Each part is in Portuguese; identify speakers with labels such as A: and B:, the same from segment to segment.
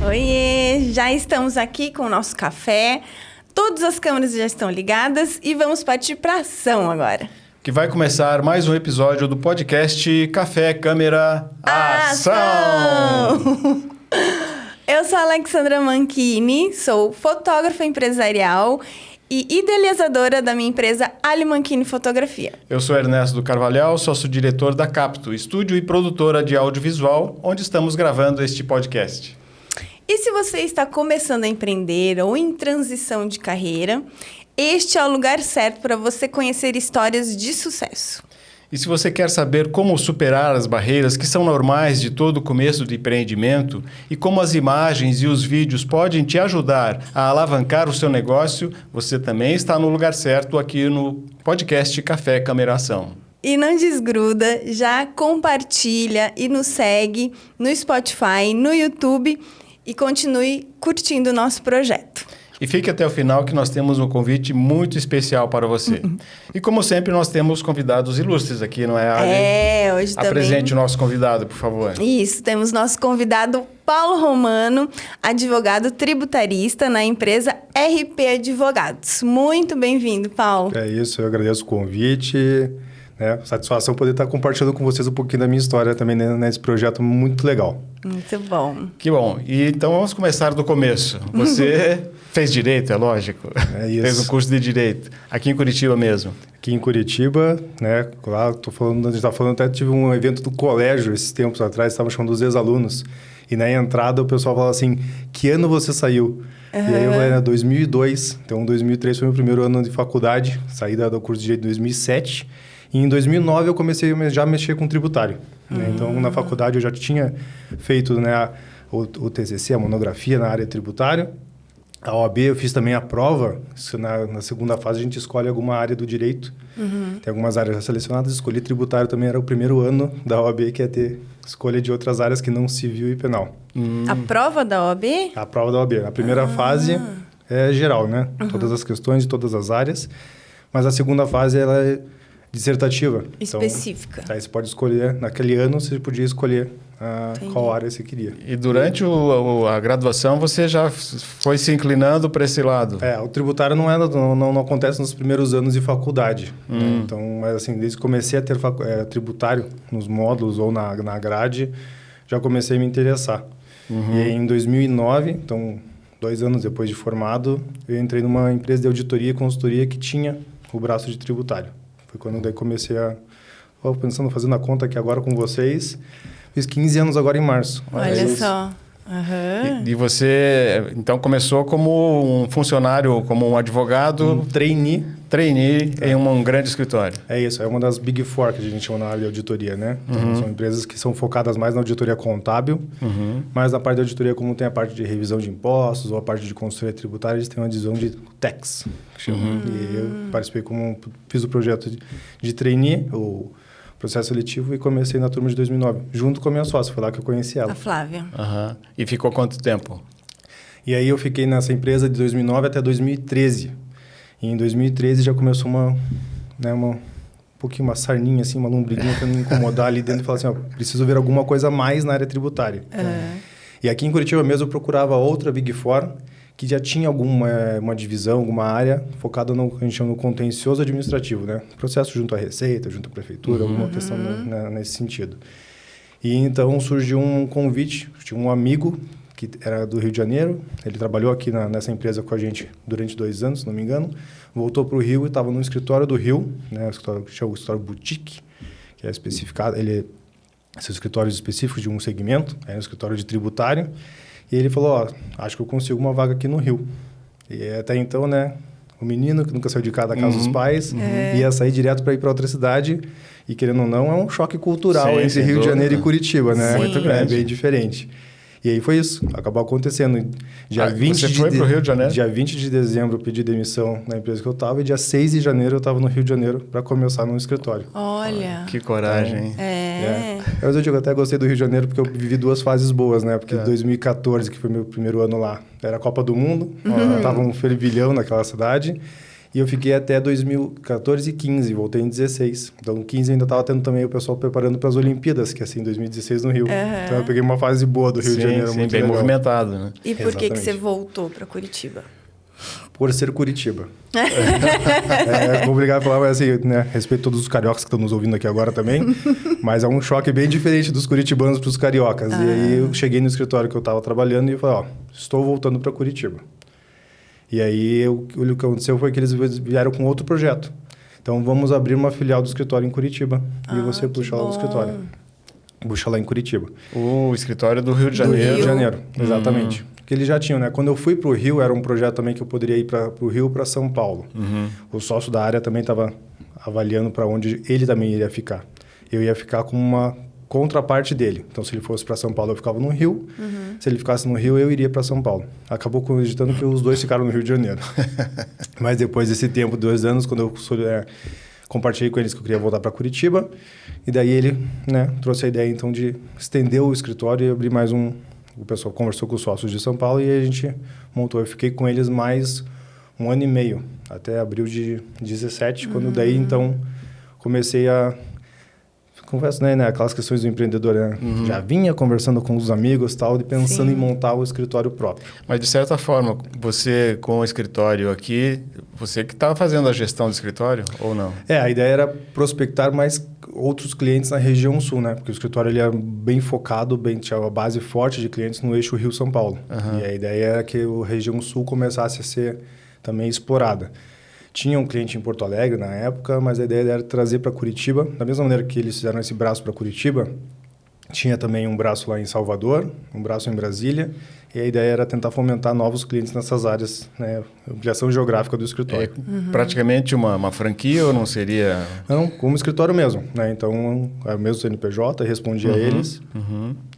A: Oiê! Já estamos aqui com o nosso café. Todas as câmeras já estão ligadas e vamos partir para a ação agora.
B: Que vai começar mais um episódio do podcast Café, Câmera, Ação!
A: Eu sou a Alexandra Manchini, sou fotógrafa empresarial e idealizadora da minha empresa Ali Manchini Fotografia.
B: Eu sou Ernesto do Carvalhal, sócio-diretor da Capto, estúdio e produtora de audiovisual, onde estamos gravando este podcast.
A: E se você está começando a empreender ou em transição de carreira, este é o lugar certo para você conhecer histórias de sucesso.
B: E se você quer saber como superar as barreiras que são normais de todo começo de empreendimento e como as imagens e os vídeos podem te ajudar a alavancar o seu negócio, você também está no lugar certo aqui no podcast Café, Câmera, Ação.
A: E não desgruda, já compartilha e nos segue no Spotify, no YouTube e continue curtindo o nosso projeto.
B: E fique até o final que nós temos um convite muito especial para você. E como sempre, nós temos convidados ilustres aqui, não é, Ali?
A: Hoje também.
B: Apresente o nosso convidado, por favor.
A: Isso, temos nosso convidado Paulo Romano, advogado tributarista na empresa RP Advogados. Muito bem-vindo, Paulo.
C: É isso, eu agradeço o convite. Satisfação poder estar compartilhando com vocês um pouquinho da minha história também nesse projeto muito legal.
A: Muito bom.
B: Que bom. E então vamos começar do começo. Você fez direito, é lógico.
C: É isso.
B: Fez um curso de direito. Aqui em Curitiba mesmo.
C: Aqui em Curitiba, né? Lá, a gente está falando, até tive um evento do colégio esses tempos atrás, estava chamando os ex-alunos. E na entrada o pessoal falava assim, que ano você saiu? E aí eu falei, 2002. Então 2003 foi meu primeiro ano de faculdade. Saí do curso de direito em 2007. E em 2009 eu comecei já a mexer com tributário. Né? Então, na faculdade eu já tinha feito, né, o TCC, a monografia na área tributária. A OAB eu fiz também a prova. Na segunda fase a gente escolhe alguma área do direito. Tem algumas áreas já selecionadas. Escolhi tributário também, era o primeiro ano da OAB que ia ter escolha de outras áreas que não civil e penal.
A: A prova da OAB?
C: A prova da OAB. A primeira fase é geral, né? Todas as questões de todas as áreas. Mas a segunda fase ela é dissertativa.
A: Específica.
C: Então, aí você pode escolher, naquele ano você podia escolher qual área você queria.
B: E durante a graduação você já foi se inclinando para esse lado?
C: O tributário não acontece nos primeiros anos de faculdade. Né? Então, mas assim, desde que comecei a ter tributário nos módulos ou na grade, já comecei a me interessar. E aí, em 2009, então 2 anos depois de formado, eu entrei numa empresa de auditoria e consultoria que tinha o braço de tributário. Foi quando daí comecei pensando, fazendo a conta aqui agora com vocês. Fiz 15 anos agora em março.
A: Olha só.
B: E você, então, começou como um funcionário, como um advogado...
C: Um trainee.
B: Em um grande escritório.
C: É isso, é uma das Big Four que a gente chama na área de auditoria, né? Então, são empresas que são focadas mais na auditoria contábil, mas na parte de auditoria, como tem a parte de revisão de impostos ou a parte de consultoria tributária, eles têm uma divisão de tax, que chama. E eu participei fiz o projeto de trainee, o processo seletivo, e comecei na turma de 2009, junto com a minha sócia, foi lá que eu conheci ela.
A: A Flávia.
B: E ficou quanto tempo?
C: E aí eu fiquei nessa empresa de 2009 até 2013. E em 2013 já começou uma sarninha, assim, uma lombriguinha para me incomodar ali dentro e falar assim, preciso ver alguma coisa a mais na área tributária. E aqui em Curitiba mesmo eu procurava outra Big Four que já tinha uma divisão, alguma área focada no que a gente chama de contencioso administrativo, né? Processo junto à Receita, junto à Prefeitura, alguma questão nesse sentido. E então surgiu um convite, tinha um amigo que era do Rio de Janeiro, ele trabalhou aqui nessa empresa com a gente durante 2 anos, se não me engano, voltou para o Rio e estava no escritório do Rio, né, o escritório que chama o escritório boutique, que é especificado, são escritórios específicos de um segmento, é um escritório de tributário, e ele falou, acho que eu consigo uma vaga aqui no Rio. E até então, né, o menino que nunca saiu de casa da casa dos pais, ia sair direto para ir para outra cidade, e querendo ou não, é um choque cultural entre Rio de Janeiro e Curitiba, né?
B: Muito grande.
C: É bem diferente. E aí foi isso, acabou acontecendo.
B: Você foi para o Rio de Janeiro?
C: Dia 20 de dezembro eu pedi demissão na empresa que eu estava e dia 6 de janeiro eu estava no Rio de Janeiro para começar no escritório.
A: Olha.
B: Que coragem.
C: Mas eu digo, até gostei do Rio de Janeiro porque eu vivi 2 fases boas, né? Porque 2014, que foi meu primeiro ano lá, era a Copa do Mundo, tava um fervilhão naquela cidade. E eu fiquei até 2014 e 15, voltei em 16. Então, 15 ainda estava tendo também o pessoal preparando para as Olimpíadas, que é assim, 2016 no Rio. Então, eu peguei uma fase boa do Rio de Janeiro.
B: Sim,
C: muito
B: bem
C: legal.
B: movimentado, né?
A: E por que
C: Exatamente.
A: você voltou para Curitiba?
C: Por ser Curitiba. É complicado falar, mas assim, né? Respeito todos os cariocas que estão nos ouvindo aqui agora também. Mas é um choque bem diferente dos curitibanos para os cariocas. E aí eu cheguei no escritório que eu estava trabalhando e falei, ó, estou voltando para Curitiba. E aí o que aconteceu foi que eles vieram com outro projeto. Então vamos abrir uma filial do escritório em Curitiba. E você puxa lá do escritório. Puxa lá em Curitiba.
B: O escritório do Rio de Janeiro.
C: Do Rio de Janeiro, exatamente. Que eles já tinham, né? Quando eu fui para o Rio, era um projeto também que eu poderia ir para o Rio, para São Paulo. O sócio da área também estava avaliando para onde ele também iria ficar. Eu ia ficar com uma contraparte dele. Então, se ele fosse para São Paulo, eu ficava no Rio. Se ele ficasse no Rio, eu iria para São Paulo. Acabou cogitando que os dois ficaram no Rio de Janeiro. Mas depois desse tempo, 2 anos, quando eu compartilhei com eles que eu queria voltar para Curitiba, e daí ele, né, trouxe a ideia, então, de estender o escritório e abrir mais um... O pessoal conversou com os sócios de São Paulo e a gente montou. Eu fiquei com eles mais 1 ano e meio, até abril de 17, quando daí, então, comecei a... Confesso, né? Aquelas questões do empreendedor, né? Já vinha conversando com os amigos e tal, e pensando em montar o escritório próprio.
B: Mas, de certa forma, você com o escritório aqui, você que estava fazendo a gestão do escritório ou não?
C: A ideia era prospectar mais outros clientes na região sul, né? Porque o escritório ele é bem focado, tinha uma base forte de clientes no eixo Rio-São Paulo. E a ideia era que a região sul começasse a ser também explorada. Tinha um cliente em Porto Alegre na época, mas a ideia era trazer para Curitiba. Da mesma maneira que eles fizeram esse braço para Curitiba, tinha também um braço lá em Salvador, um braço em Brasília. E a ideia era tentar fomentar novos clientes nessas áreas, né? Ampliação geográfica do escritório.
B: Praticamente uma franquia ou não seria...
C: Não, como escritório mesmo, né? Então, é o mesmo CNPJ, respondia a eles.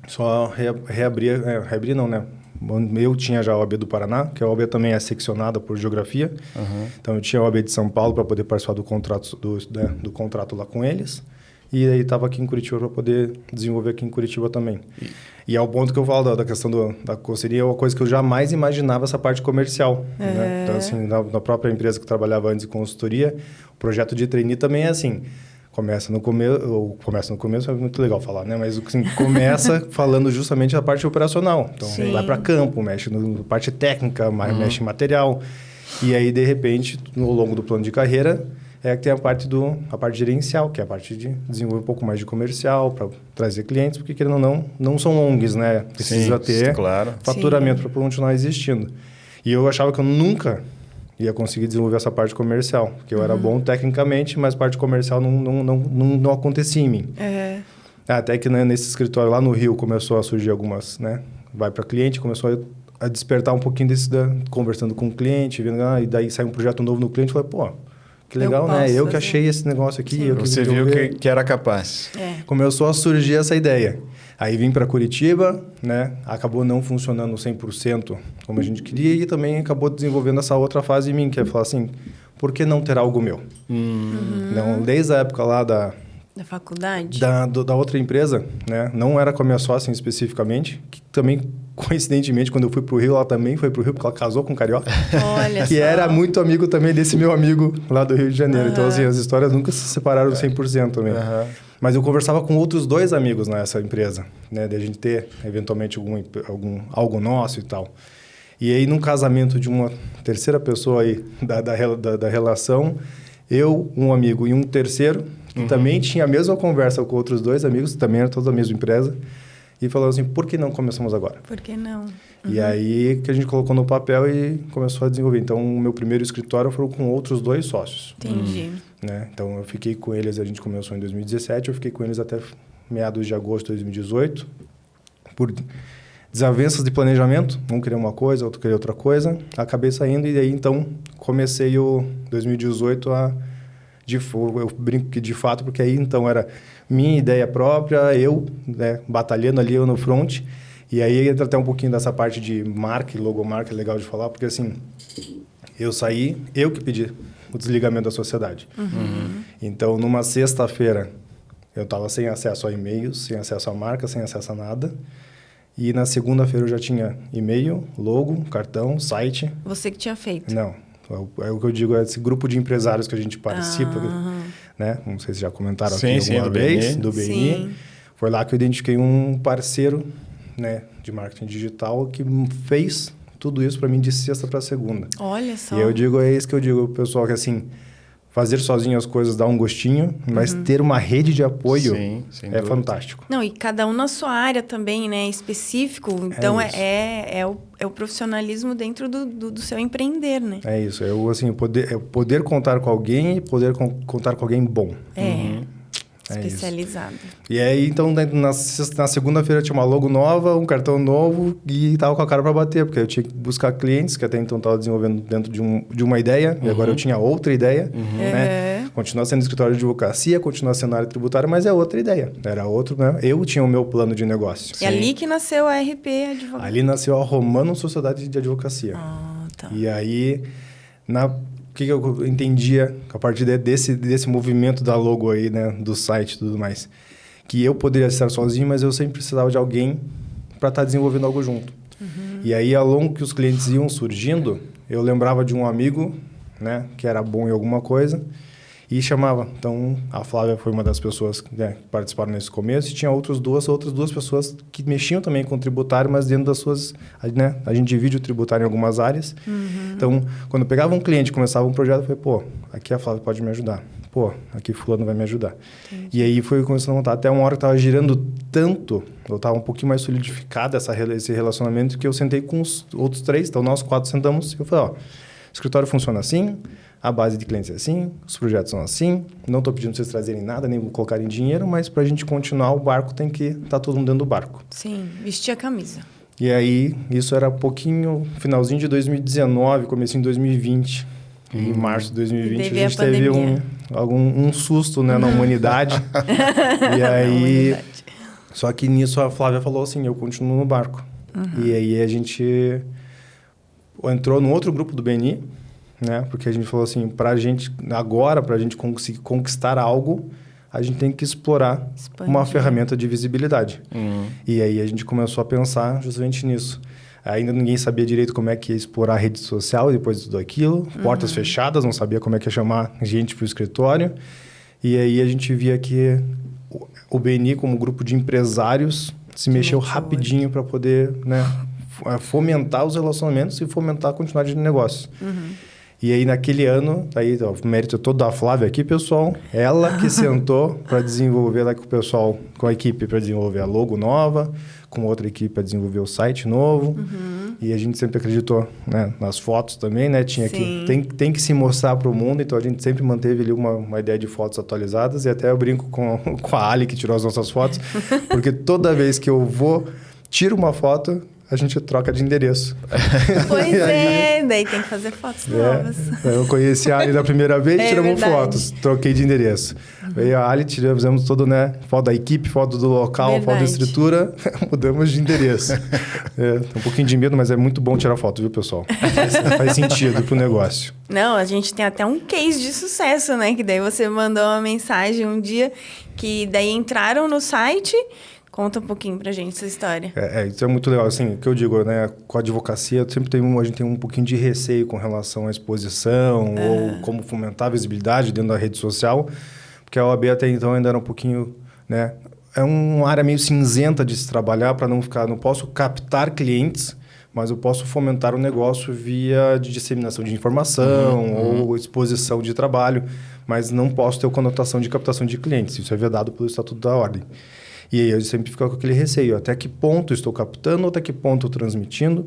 C: Só reabria... reabria não, né? Eu tinha já a OAB do Paraná, que a OAB também é seccionada por geografia. Então, eu tinha a OAB de São Paulo para poder participar do contrato, do contrato lá com eles. E aí estava aqui em Curitiba para poder desenvolver aqui em Curitiba também. E é o ponto que eu falo da questão da consultoria, é uma coisa que eu jamais imaginava essa parte comercial. Né? Então, assim, na própria empresa que eu trabalhava antes de consultoria, o projeto de trainee também é assim. Começa no começo, é muito legal falar, né? Mas assim, começa falando justamente da parte operacional. Então, vai para campo, mexe na parte técnica, mexe em material. E aí, de repente, no longo do plano de carreira, que tem a parte gerencial, que é a parte de desenvolver um pouco mais de comercial, para trazer clientes, porque, querendo ou não são ONGs, né? Precisa ter faturamento para continuar existindo. E eu achava que eu nunca ia conseguir desenvolver essa parte comercial, porque eu era bom tecnicamente, mas parte comercial não acontecia em mim. Até que, né, nesse escritório lá no Rio começou a surgir algumas, né? Vai para cliente, começou a despertar um pouquinho desse, conversando com o cliente, vendo, e daí sai um projeto novo no cliente, eu falei, pô, que legal, né? Eu que achei esse negócio aqui.
B: Você viu que era capaz.
C: Começou a surgir essa ideia. Aí vim para Curitiba, né? Acabou não funcionando 100% como a gente queria e também acabou desenvolvendo essa outra fase em mim, que é falar assim, por que não ter algo meu? Não, desde a época lá da
A: faculdade?
C: Da outra empresa, né? Não era com a minha sócia especificamente, que também, coincidentemente, quando eu fui para o Rio, ela também foi para o Rio, porque ela casou com um carioca.
A: Olha
C: que
A: só.
C: era muito amigo também desse meu amigo lá do Rio de Janeiro. Então, assim, as histórias nunca se separaram 100% também. Mas eu conversava com outros 2 amigos nessa empresa, né? De a gente ter, eventualmente, algo nosso e tal. E aí, num casamento de uma terceira pessoa aí da relação, eu, um amigo e um terceiro, que também tinha a mesma conversa com outros 2 amigos, também eram todos da mesma empresa, e falou assim, por que não começamos agora?
A: Por que não?
C: E aí que a gente colocou no papel e começou a desenvolver. Então, o meu primeiro escritório foi com outros 2 sócios.
A: Entendi.
C: Né? Então, eu fiquei com eles, a gente começou em 2017, eu fiquei com eles até meados de agosto de 2018, por desavenças de planejamento, um queria uma coisa, outro queria outra coisa, acabei saindo e aí, então, comecei o 2018 eu brinco que de fato, porque aí, então, era minha ideia própria, eu, né, batalhando ali, eu no front, e aí entra até um pouquinho dessa parte de marca e logomarca, é legal de falar, porque assim, eu saí, eu que pedi o desligamento da sociedade. Então, numa sexta-feira, eu estava sem acesso a e-mails, sem acesso a marca, sem acesso a nada. E na segunda-feira eu já tinha e-mail, logo, cartão, site.
A: Você que tinha feito?
C: Não. É o que eu digo, é esse grupo de empresários que a gente participa, né? Não sei se já comentaram aqui alguma vez, do BNI.
A: Sim.
C: Foi lá que eu identifiquei um parceiro, né, de marketing digital que fez tudo isso para mim de sexta para segunda.
A: Olha só.
C: E eu digo, é isso que eu digo, pessoal, que assim, fazer sozinho as coisas dá um gostinho, mas ter uma rede de apoio é fantástico.
A: Não, e cada um na sua área também, né? Específico. Então, é o profissionalismo dentro do seu empreender, né?
C: É isso. Eu, assim, poder contar com alguém e poder contar com alguém bom.
A: Especializado.
C: E aí, então, na segunda-feira tinha uma logo nova, um cartão novo e tava com a cara para bater, porque eu tinha que buscar clientes, que até então estava desenvolvendo dentro de uma ideia, e agora eu tinha outra ideia, né? Continua sendo escritório de advocacia, continua sendo área tributária, mas é outra ideia. Era outro, né? Eu tinha o meu plano de negócio.
A: E ali que nasceu a RP Advocacia.
C: Ali nasceu a Romano Sociedade de Advocacia.
A: Tá.
C: E aí, o que eu entendia a partir desse movimento da logo aí, né, do site e tudo mais, que eu poderia estar sozinho, mas eu sempre precisava de alguém para estar desenvolvendo algo junto. E aí, ao longo que os clientes iam surgindo, eu lembrava de um amigo, né, que era bom em alguma coisa e chamava. Então, a Flávia foi uma das pessoas, né, que participaram nesse começo e tinha outras duas pessoas que mexiam também com o tributário, mas dentro das suas, né, a gente divide o tributário em algumas áreas. Então, quando eu pegava um cliente e começava um projeto, eu falei, pô, aqui a Flávia pode me ajudar. Pô, aqui fulano vai me ajudar. Entendi. E aí foi começando a montar. Até uma hora que estava girando tanto, eu estava um pouquinho mais solidificado esse relacionamento, que eu sentei com os outros 3, então nós 4 sentamos e eu falei, ó, o escritório funciona assim, a base de clientes é assim, os projetos são assim, não estou pedindo para vocês trazerem nada, nem colocarem dinheiro, mas para a gente continuar, o barco tem que estar todo mundo dentro do barco.
A: Sim, vestir a camisa.
C: E aí, isso era pouquinho, finalzinho de 2019, comecinho de 2020. Em março de 2020, a gente teve um susto, né, na humanidade. E aí, só que nisso a Flávia falou assim, eu continuo no barco. E aí a gente entrou num outro grupo do BNI, né, porque a gente falou assim, pra gente conseguir conquistar algo, a gente tem que explorar uma ferramenta de visibilidade. E aí a gente começou a pensar justamente nisso. Ainda ninguém sabia direito como é que ia explorar a rede social depois de tudo aquilo. Portas fechadas, não sabia como é que ia chamar gente para o escritório. E aí a gente via que o BNI, como grupo de empresários, se mexeu rapidinho para poder, né, fomentar os relacionamentos e fomentar a continuidade de negócio. E aí, naquele ano, aí, ó, o mérito todo da Flávia aqui, pessoal. Ela que sentou para desenvolver lá com o pessoal, com a equipe para desenvolver a logo nova, com outra equipe para desenvolver o site novo. E a gente sempre acreditou, né, nas fotos também, né? Tem que se mostrar para o mundo, então a gente sempre manteve ali uma ideia de fotos atualizadas. E até eu brinco com a Ali, que tirou as nossas fotos, porque toda vez que eu tiro uma foto, a gente troca de endereço.
A: Pois daí tem que fazer fotos novas.
C: Eu conheci a Ali da primeira vez, tiramos fotos, troquei de endereço. Aí a Ali, fizemos todo, né, foto da equipe, foto do local, foto da estrutura, mudamos de endereço. Um pouquinho de medo, mas é muito bom tirar foto, viu, pessoal? Faz sentido pro negócio.
A: Não, a gente tem até um case de sucesso, né? Que daí você mandou uma mensagem um dia que daí entraram no site. Conta um pouquinho pra gente essa história.
C: Isso é muito legal. Assim, o que eu digo, né? Com a advocacia, sempre a gente tem um pouquinho de receio com relação à exposição ou como fomentar a visibilidade dentro da rede social, porque a OAB até então ainda era um pouquinho, né? É uma área meio cinzenta de se trabalhar para não posso captar clientes, mas eu posso fomentar o negócio via de disseminação de informação ou exposição de trabalho, mas não posso ter conotação de captação de clientes. Isso é vedado pelo Estatuto da Ordem. E aí eu sempre fico com aquele receio, até que ponto eu estou captando, até que ponto eu estou transmitindo.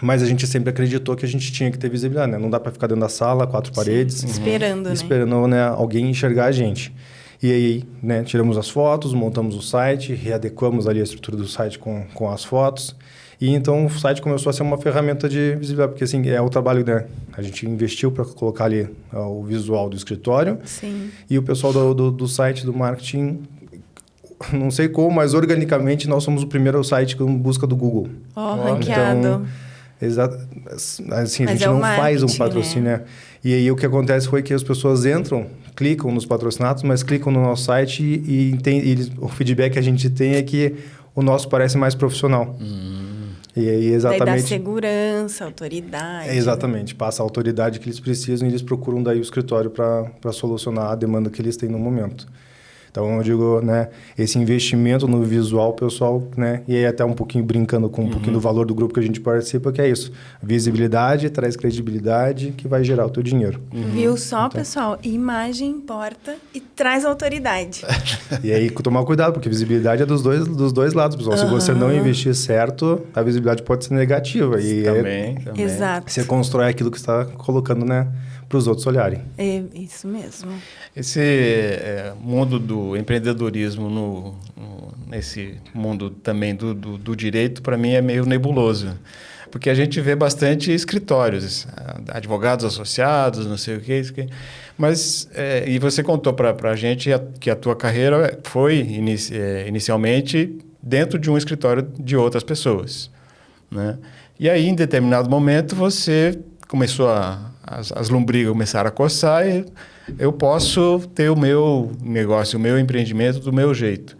C: Mas a gente sempre acreditou que a gente tinha que ter visibilidade, né? Não dá para ficar dentro da sala, 4 paredes. Esperando, né, alguém enxergar a gente. E aí, né, tiramos as fotos, montamos o site, readequamos ali a estrutura do site com as fotos. E então o site começou a ser uma ferramenta de visibilidade, porque assim, é o trabalho, né? A gente investiu para colocar ali o visual do escritório.
A: Sim.
C: E o pessoal do site, do marketing, não sei como, mas organicamente nós somos o primeiro site com busca do Google.
A: Ranqueado.
C: Então, assim, a gente não faz um patrocínio, né? E aí o que acontece foi que as pessoas entram, clicam nos patrocinados, mas clicam no nosso site e o feedback que a gente tem é que o nosso parece mais profissional. E aí,
A: Daí dá
C: exatamente...
A: segurança, autoridade.
C: Exatamente. Passa a autoridade que eles precisam e eles procuram daí o escritório para solucionar a demanda que eles têm no momento. Então, eu digo, né, esse investimento no visual, pessoal, né, e aí até um pouquinho brincando com um pouquinho do valor do grupo que a gente participa, que é isso. Visibilidade traz credibilidade que vai gerar o teu dinheiro.
A: Viu só, pessoal? Imagem importa e traz autoridade.
C: E aí, tomar cuidado, porque visibilidade é dos dois lados, pessoal. Se você não investir certo, a visibilidade pode ser negativa. E
B: Também.
A: Exato.
C: você constrói aquilo que você está colocando, né, para os outros olharem.
A: É isso mesmo.
B: Esse mundo do empreendedorismo, nesse mundo também do direito, para mim é meio nebuloso. Porque a gente vê bastante escritórios, advogados associados, não sei o que. Mas, e você contou para a gente que a tua carreira foi inicialmente dentro de um escritório de outras pessoas, né? E aí, em determinado momento, você começou as lombrigas começaram a coçar e eu posso ter o meu negócio, o meu empreendimento do meu jeito.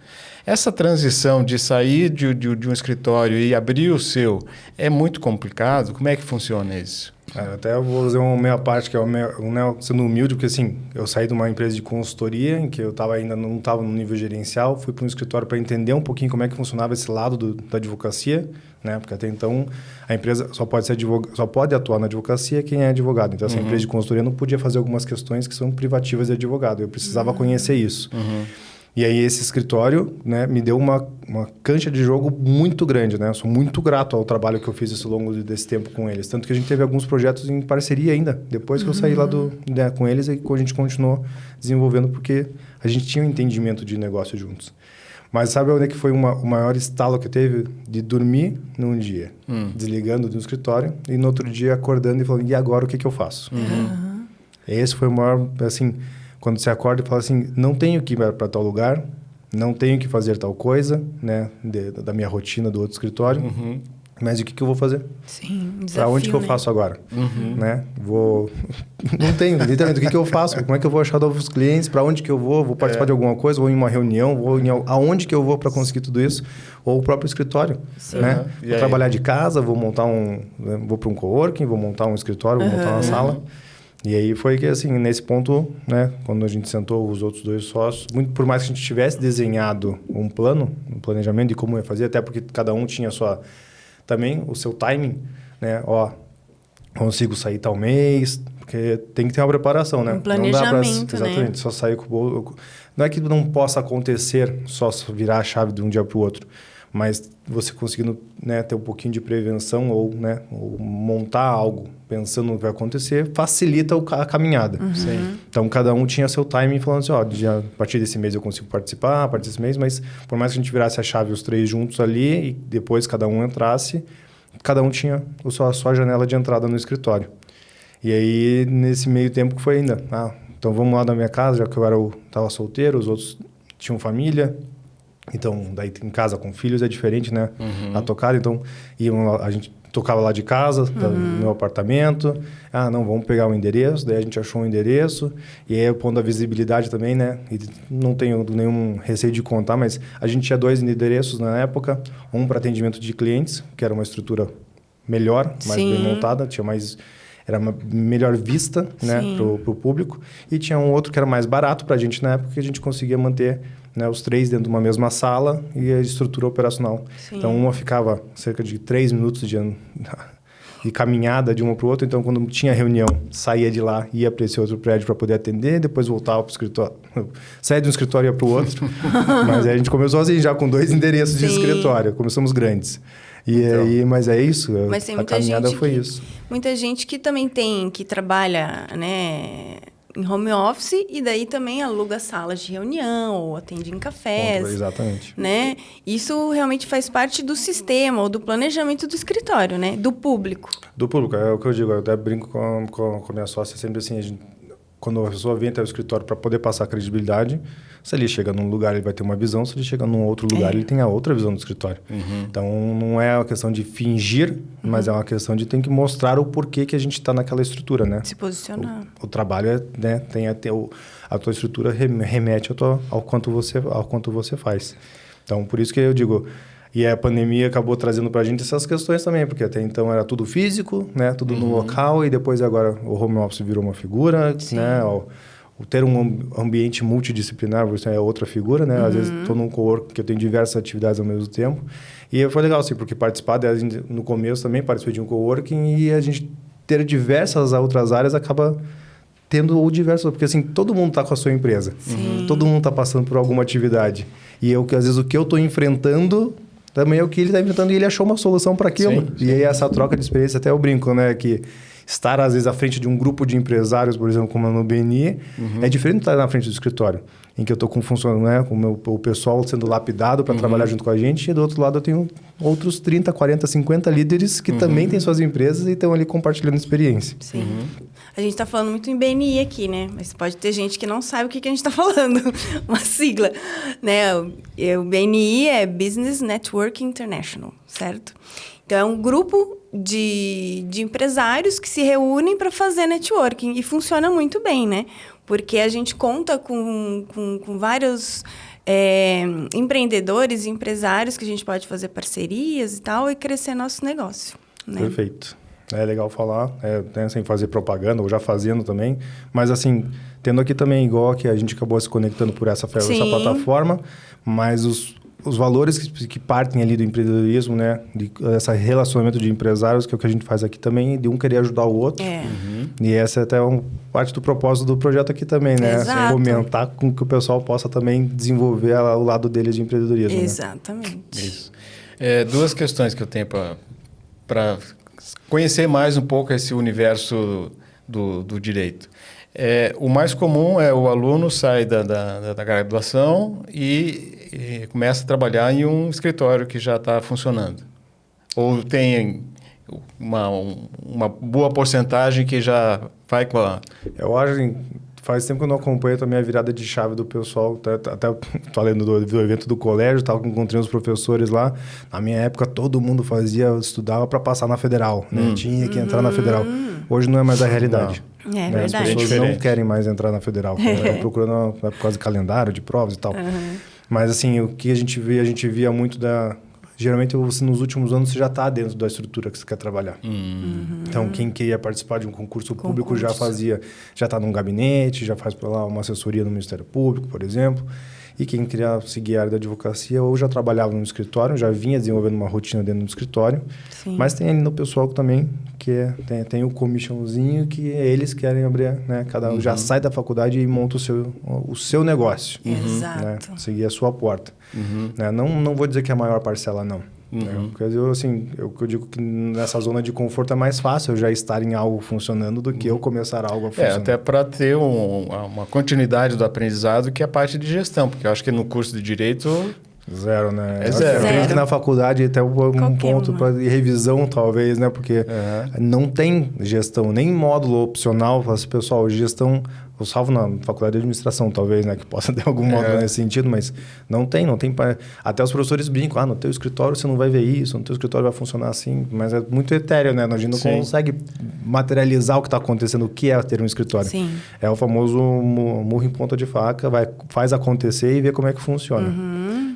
B: Essa transição de sair de um escritório e abrir o seu é muito complicado? Como é que funciona isso?
C: Até eu vou fazer uma meia parte, que é sendo humilde, porque assim, eu saí de uma empresa de consultoria, em que eu ainda não estava no nível gerencial, fui para um escritório para entender um pouquinho como é que funcionava esse lado da advocacia, né? Porque até então a empresa só pode atuar na advocacia quem é advogado. Então, essa empresa de consultoria não podia fazer algumas questões que são privativas de advogado. Eu precisava conhecer isso. E aí esse escritório, né, me deu uma cancha de jogo muito grande, né? Eu sou muito grato ao trabalho que eu fiz ao longo desse tempo com eles. Tanto que a gente teve alguns projetos em parceria ainda, depois que eu saí lá com eles, e a gente continuou desenvolvendo porque a gente tinha um entendimento de negócio juntos. Mas sabe onde é que foi o maior estalo que eu teve? De dormir num dia, desligando do escritório, e no outro dia acordando e falando, e agora o que eu faço? Esse foi o maior, assim... Quando você acorda e fala assim, não tenho que ir para tal lugar, não tenho que fazer tal coisa, né, da minha rotina do outro escritório, mas o que eu vou fazer?
A: Sim, desafio,
C: para onde que eu faço agora? Né? Não tenho, literalmente, o que eu faço? Como é que eu vou achar novos clientes? Para onde que eu vou? Vou participar de alguma coisa? Vou em uma reunião? Aonde que eu vou para conseguir tudo isso? Ou o próprio escritório, né? Vou trabalhar de casa, vou vou para um coworking, vou montar um escritório, vou montar uma sala. E aí foi que, assim, nesse ponto, né, quando a gente sentou os outros dois sócios, por mais que a gente tivesse desenhado um planejamento de como ia fazer, até porque cada um tinha também o seu timing, né? Consigo sair tal mês, porque tem que ter uma preparação, né?
A: Um planejamento,
C: exatamente, só sair com o bolo. Não é que não possa acontecer só virar a chave de um dia para o outro, mas você conseguindo, né, ter um pouquinho de prevenção ou montar algo pensando no que vai acontecer, facilita a caminhada. Então, cada um tinha seu timing, falando assim, a partir desse mês eu consigo participar, a partir desse mês, mas por mais que a gente virasse a chave os três juntos ali e depois cada um entrasse, cada um tinha a sua janela de entrada no escritório. E aí, nesse meio tempo que foi ainda, então vamos lá na minha casa, já que eu estava solteiro, os outros tinham família. Então, daí em casa com filhos é diferente, né? A tocada, então a gente tocava lá de casa, no meu apartamento. Não, vamos pegar um endereço. Daí a gente achou um endereço. E aí, pondo a visibilidade também, né? E não tenho nenhum receio de contar, mas a gente tinha 2 endereços na época. Um para atendimento de clientes, que era uma estrutura melhor, mais bem montada, era uma melhor vista, né, pro público. E tinha um outro que era mais barato para a gente na época, que a gente conseguia manter, né, os 3 dentro de uma mesma sala e a estrutura operacional. Então, uma ficava cerca de 3 minutos de caminhada de uma para o outro. Então, quando tinha reunião, saía de lá, ia para esse outro prédio para poder atender, depois voltava para o escritório. Saía de um escritório e ia para o outro. Mas aí a gente começou assim, já com 2 endereços de escritório. Começamos grandes. Mas é isso,
A: mas tem
C: a caminhada foi isso.
A: Muita gente que também que trabalha, né, em home office e daí também aluga salas de reunião ou atende em cafés.
C: Exatamente.
A: Né? Isso realmente faz parte do sistema ou do planejamento do escritório, né? Do público.
C: Do público, é o que eu digo. Eu até brinco com a minha sócia, sempre assim, quando a pessoa vem até o escritório para poder passar credibilidade, se ele chega num lugar, ele vai ter uma visão, se ele chega num outro lugar, ele tem a outra visão do escritório. Então, não é uma questão de fingir, mas é uma questão de tem que mostrar o porquê que a gente está naquela estrutura, né?
A: Se posicionar.
C: O trabalho, né, tem a tua estrutura remete ao quanto você faz. Então, por isso que eu digo, E a pandemia acabou trazendo para a gente essas questões também, porque até então era tudo físico, né? Tudo no local, e depois agora o home office virou uma figura, né? O ter um ambiente multidisciplinar você é outra figura, né? Às vezes estou num coworking que eu tenho diversas atividades ao mesmo tempo. E foi legal, assim, porque participar, no começo também participei de um coworking e a gente ter diversas outras áreas acaba tendo diversas... Porque, assim, todo mundo está com a sua empresa. Todo mundo está passando por alguma atividade. E às vezes o que eu estou enfrentando também é o que ele está enfrentando e ele achou uma solução para aquilo. Sim. E aí essa troca de experiência, até eu brinco, né? Que estar, às vezes, à frente de um grupo de empresários, por exemplo, como no BNI, é diferente de estar na frente do escritório, em que eu estou com funcionário, né, com o pessoal sendo lapidado para trabalhar junto com a gente, e do outro lado eu tenho outros 30, 40, 50 líderes que também têm suas empresas e estão ali compartilhando experiência.
A: Sim. A gente está falando muito em BNI aqui, né? Mas pode ter gente que não sabe o que a gente está falando. Uma sigla, né? O BNI é Business Network International, certo? Então, é um grupo de empresários que se reúnem para fazer networking. E funciona muito bem, né? Porque a gente conta com vários empreendedores e empresários que a gente pode fazer parcerias e tal e crescer nosso negócio, né?
C: Perfeito. É legal falar, sem fazer propaganda, ou já fazendo também. Mas, assim, tendo aqui também, igual que a gente acabou se conectando por essa plataforma, mas os valores que partem ali do empreendedorismo, né? Esse relacionamento de empresários, que é o que a gente faz aqui também, de um querer ajudar o outro. E essa é até parte do propósito do projeto aqui também, né?
A: Exato.
C: Fomentar com que o pessoal possa também desenvolver o lado deles de empreendedorismo.
A: Exatamente.
B: Né? Isso. Duas questões que eu tenho para conhecer mais um pouco esse universo do direito. O mais comum é o aluno sai da graduação e começa a trabalhar em um escritório que já está funcionando. Ou tem uma boa porcentagem que já vai com a...
C: Eu acho que faz tempo que eu não acompanho também a virada de chave do pessoal. Até falando do evento do colégio, encontrei os professores lá. Na minha época, todo mundo estudava para passar na federal. Né? Tinha que entrar na federal. Hoje não é mais a realidade.
A: É
C: né?
A: verdade.
C: As pessoas não querem mais entrar na federal. Procurando por causa de calendário, de provas e tal. Mas, assim, o que a gente via muito geralmente, nos últimos anos, você já está dentro da estrutura que você quer trabalhar. Então, quem queria participar de um concurso público já está num gabinete, já faz lá uma assessoria no Ministério Público, por exemplo. E quem queria seguir a área da advocacia ou já trabalhava no escritório, já vinha desenvolvendo uma rotina dentro do escritório. Sim. Mas tem ali no pessoal também, que tem o commissionzinho que eles querem abrir, né? Cada um já sai da faculdade e monta o seu negócio.
A: Exato.
C: Né? Seguir a sua porta. Né? Não vou dizer que é a maior parcela, não. Porque eu digo que nessa zona de conforto é mais fácil eu já estar em algo funcionando do que eu começar algo a funcionar.
B: Até para ter uma continuidade do aprendizado, que é a parte de gestão, porque eu acho que no curso de Direito...
C: Zero, né?
B: É zero.
C: Eu acredito que na faculdade até um ponto para revisão, talvez, né? Porque não tem gestão, nem módulo opcional. Fala assim, pessoal, gestão... Eu salvo na faculdade de administração, talvez, né? Que possa ter algum módulo nesse sentido, mas não tem. Até os professores brincam, no teu escritório você não vai ver isso, no teu escritório vai funcionar assim. Mas é muito etéreo, né? A gente não consegue materializar o que está acontecendo, o que é ter um escritório.
A: Sim.
C: É o famoso murro em ponta de faca, faz acontecer e vê como é que funciona.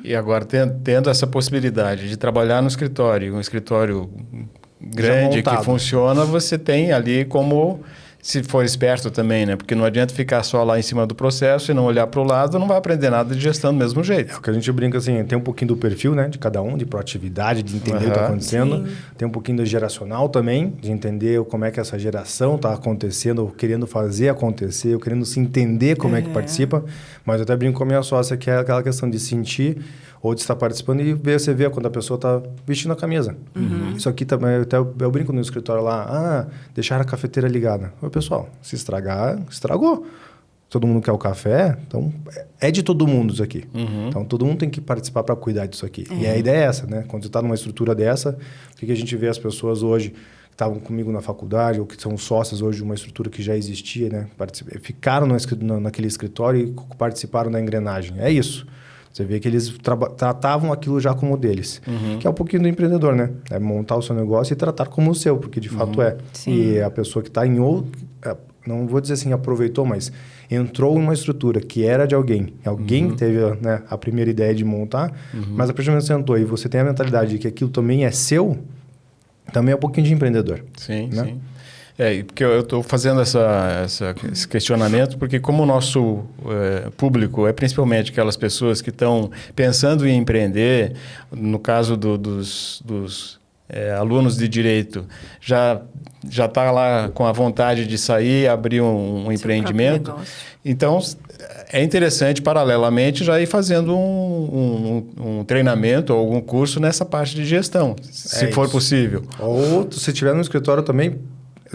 B: E agora, tendo essa possibilidade de trabalhar no escritório, um escritório grande que funciona, você tem ali como... Se for esperto também, né? Porque não adianta ficar só lá em cima do processo e não olhar para o lado, não vai aprender nada de gestão do mesmo jeito.
C: É o que a gente brinca assim, tem um pouquinho do perfil, né? De cada um, de proatividade, de entender o que está acontecendo. Sim. Tem um pouquinho do geracional também, de entender como é que essa geração está acontecendo, querendo fazer acontecer, querendo se entender como é que participa. Mas eu até brinco com a minha sócia, que é aquela questão de sentir ou de estar participando e você vê quando a pessoa está vestindo a camisa. Isso aqui também, eu brinco no escritório lá, deixar a cafeteira ligada. Oi, pessoal, se estragar, estragou. Todo mundo quer o café, então é de todo mundo isso aqui. Então todo mundo tem que participar para cuidar disso aqui. E a ideia é essa, né? Quando você está numa estrutura dessa, o que a gente vê as pessoas hoje que estavam comigo na faculdade ou que são sócios hoje de uma estrutura que já existia, né? Ficaram naquele escritório e participaram da engrenagem. É isso. Você vê que eles tratavam aquilo já como deles. Que é um pouquinho do empreendedor, né? É montar o seu negócio e tratar como o seu, porque de fato é. Sim. E a pessoa que está em outro... não vou dizer assim, aproveitou, mas entrou em uma estrutura que era de alguém. Alguém teve, né, a primeira ideia de montar, mas a partir do momento que você entrou e você tem a mentalidade de que aquilo também é seu, também é um pouquinho de empreendedor.
B: Sim,
C: né?
B: sim. Porque eu estou fazendo esse questionamento porque como o nosso público é principalmente aquelas pessoas que estão pensando em empreender, no caso dos alunos de direito, já está lá com a vontade de sair e abrir um empreendimento. Então, é interessante, paralelamente, já ir fazendo um treinamento ou algum curso nessa parte de gestão, se for possível.
C: Ou, se estiver no escritório também...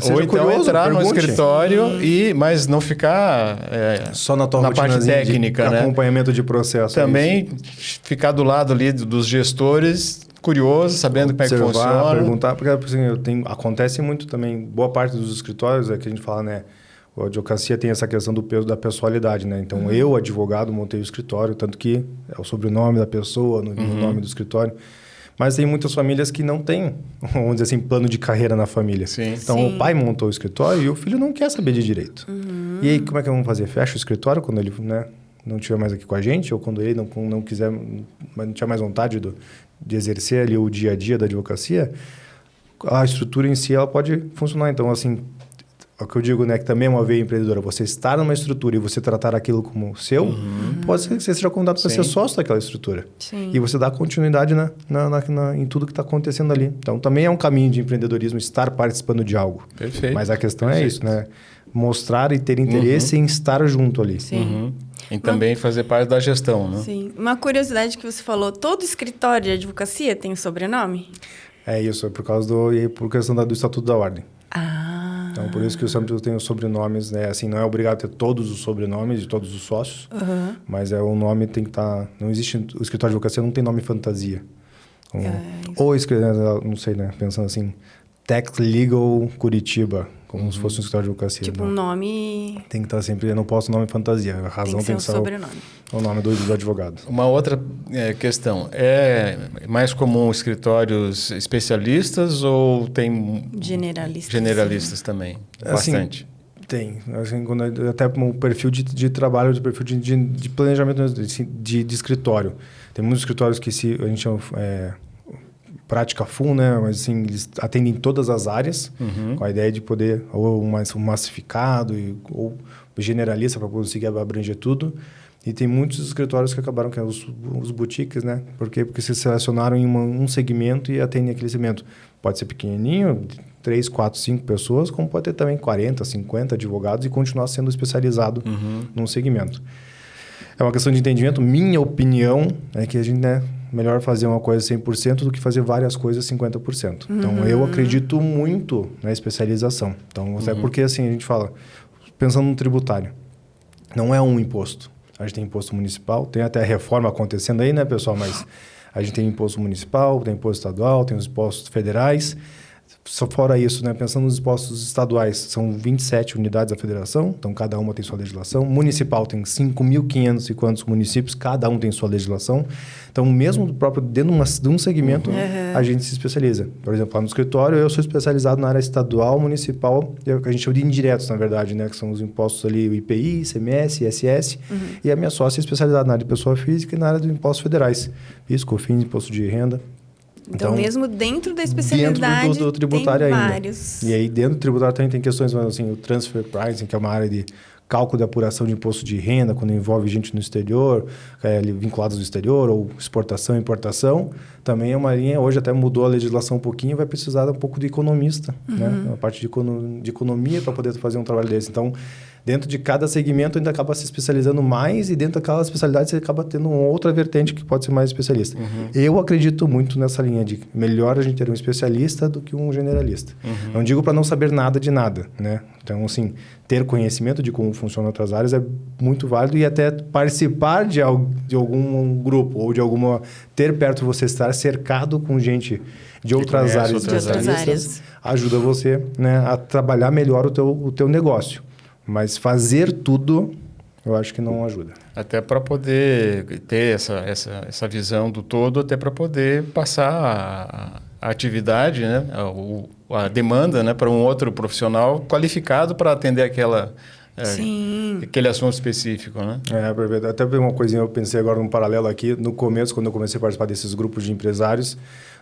B: Ou então curioso, entrar no escritório, mas não ficar
C: só na
B: parte técnica,
C: de acompanhamento de processo.
B: Também ficar do lado ali dos gestores, curioso, sabendo como é que funciona.
C: Perguntar, porque assim, acontece muito também, boa parte dos escritórios, que a gente fala, né? A advocacia tem essa questão do peso da pessoalidade, né? Então, eu, advogado, montei o escritório, tanto que é o sobrenome da pessoa, no nome do escritório. Mas tem muitas famílias que não têm, vamos dizer assim, plano de carreira na família.
B: Sim.
C: Então, o pai montou o escritório e o filho não quer saber de direito. E aí, como é que vamos fazer? Fecha o escritório quando ele, né, não estiver mais aqui com a gente? Ou quando ele não quiser, não tiver mais vontade de exercer ali o dia a dia da advocacia? A estrutura em si, ela pode funcionar. Então, assim, o que eu digo, né, que também é uma veia empreendedora. Você estar numa estrutura e você tratar aquilo como seu, pode ser que você seja convidado para ser sócio daquela estrutura.
A: Sim.
C: E você dá continuidade em tudo que está acontecendo ali. Então, também é um caminho de empreendedorismo estar participando de algo.
B: Perfeito.
C: Mas a questão é isso, né? Mostrar e ter interesse em estar junto ali.
A: Sim.
B: E também fazer parte da gestão, né?
A: Sim. Uma curiosidade que você falou, todo escritório de advocacia tem sobrenome?
C: É isso, é por questão do Estatuto da Ordem. Então, por isso que eu sempre tenho sobrenomes, né? Assim, não é obrigado a ter todos os sobrenomes de todos os sócios, mas o nome tem que estar... Não existe... O escritório de advocacia não tem nome fantasia. Ou, não sei, né? Pensando assim, Tax Legal Curitiba, como se fosse um escritório de advocacia.
A: Tipo, um nome...
C: Tem que estar sempre... Eu não posso nome fantasia. A razão tem que ser
A: sobrenome.
C: O nome do advogado.
B: Uma outra questão. É mais comum escritórios especialistas ou tem... Generalistas também? Bastante.
C: Assim, tem. Assim, até o perfil de trabalho, o perfil de planejamento de escritório. Tem muitos escritórios que a gente chama... prática full, né? Mas assim, eles atendem todas as áreas, com a ideia de poder, ou um massificado, ou generalista para conseguir abranger tudo. E tem muitos escritórios que acabaram, que é os boutiques, né? Por quê? Porque se selecionaram em um segmento e atendem aquele segmento. Pode ser pequenininho, 3, 4, 5 pessoas, como pode ter também 40, 50 advogados e continuar sendo especializado num segmento. É uma questão de entendimento. Minha opinião é que a gente, né, melhor fazer uma coisa 100% do que fazer várias coisas 50%. Então, eu acredito muito na especialização. Então, é porque assim, a gente fala, pensando no tributário, não é um imposto. A gente tem imposto municipal, tem até a reforma acontecendo aí, né, pessoal? Mas a gente tem imposto municipal, tem imposto estadual, tem os impostos federais. Só fora isso, né? Pensando nos impostos estaduais, são 27 unidades da federação, então cada uma tem sua legislação. Municipal tem 5.500 e quantos municípios, cada um tem sua legislação. Então, mesmo dentro de um segmento, a gente se especializa. Por exemplo, lá no escritório, eu sou especializado na área estadual, municipal, que a gente chama de indiretos, na verdade, né? Que são os impostos ali, o IPI, ICMS, ISS. E a minha sócia é especializada na área de pessoa física e na área dos impostos federais. Isso, COFINS, imposto de renda.
A: Então, mesmo dentro da especialidade,
C: dentro do tributário
A: tem
C: ainda.
A: Vários.
C: E aí, dentro do tributário também tem questões, assim, o transfer pricing, que é uma área de cálculo de apuração de imposto de renda, quando envolve gente no exterior, vinculados no exterior, ou exportação e importação. Também é uma linha, hoje até mudou a legislação um pouquinho, vai precisar um pouco de economista, né? Uma parte de economia para poder fazer um trabalho desse. Então, dentro de cada segmento, ainda acaba se especializando mais e dentro daquela especialidade você acaba tendo uma outra vertente que pode ser mais especialista. Eu acredito muito nessa linha de melhor a gente ter um especialista do que um generalista. Não digo para não saber nada de nada, né? Então, assim, ter conhecimento de como funcionam outras áreas é muito válido e até participar de algum grupo ou de alguma... Ter perto você, estar cercado com gente de outras áreas especialistas, ajuda você, né, a trabalhar melhor o teu negócio. Mas fazer tudo, eu acho que não ajuda.
B: Até para poder ter essa visão do todo, até para poder passar a atividade, né? a demanda, né, para um outro profissional qualificado para atender
A: Sim.
B: aquele assunto específico, né?
C: Perfeito. Até uma coisinha, eu pensei agora num paralelo aqui. No começo, quando eu comecei a participar desses grupos de empresários,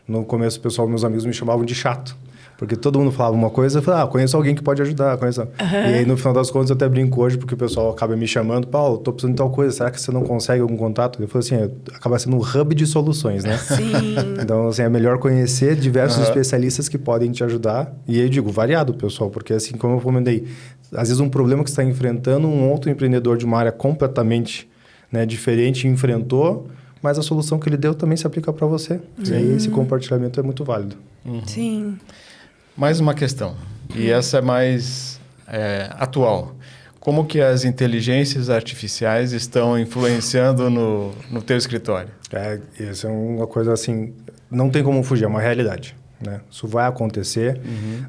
C: no começo, o pessoal, meus amigos me chamavam de chato. Porque todo mundo falava uma coisa, eu falava, conheço alguém que pode ajudar, conheço. E aí, no final das contas, eu até brinco hoje, porque o pessoal acaba me chamando, Paulo, tô precisando de tal coisa, será que você não consegue algum contato? Eu falo assim, acaba sendo um hub de soluções, né?
A: Sim.
C: Então, assim, é melhor conhecer diversos especialistas que podem te ajudar. E aí, eu digo, variado, pessoal, porque assim, como eu comentei, às vezes um problema que você está enfrentando, um outro empreendedor de uma área completamente, né, diferente enfrentou, mas a solução que ele deu também se aplica para você. E aí, esse compartilhamento é muito válido.
A: Sim.
B: Mais uma questão, e essa é mais atual. Como que as inteligências artificiais estão influenciando no teu escritório?
C: Isso é uma coisa assim, não tem como fugir, é uma realidade. Né? Isso vai acontecer,